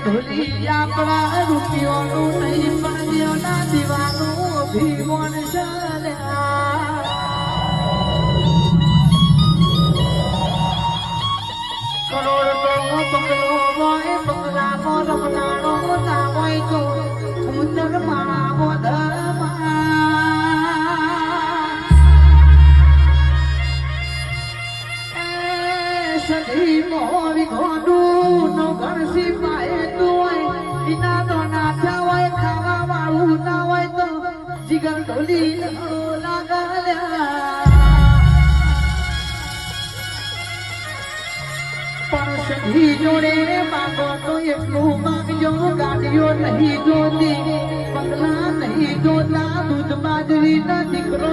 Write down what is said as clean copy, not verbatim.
ઢોલી આપણા રૂપિયોનું નહીં પણ દેવના દીવાનું ભીમોન ચાલ્યા કરોડ તો બંગલો હોય બંગલામાં રમનારો ના હોય તો ઉત્તર માવો સધી મોરી ઘોડું નો ઘણસી પાએ તું હોય વિના તો નાથા હોય ખાવા વાળું ના હોય તો જીગર ઢોલી લાગલ્યા પણ સધી જોડે બાબો તો એટલું માંગજો ગાડીઓ નહીં જોતી બંગલા નહીં જોતા દૂધ બાજરી ના દીકરો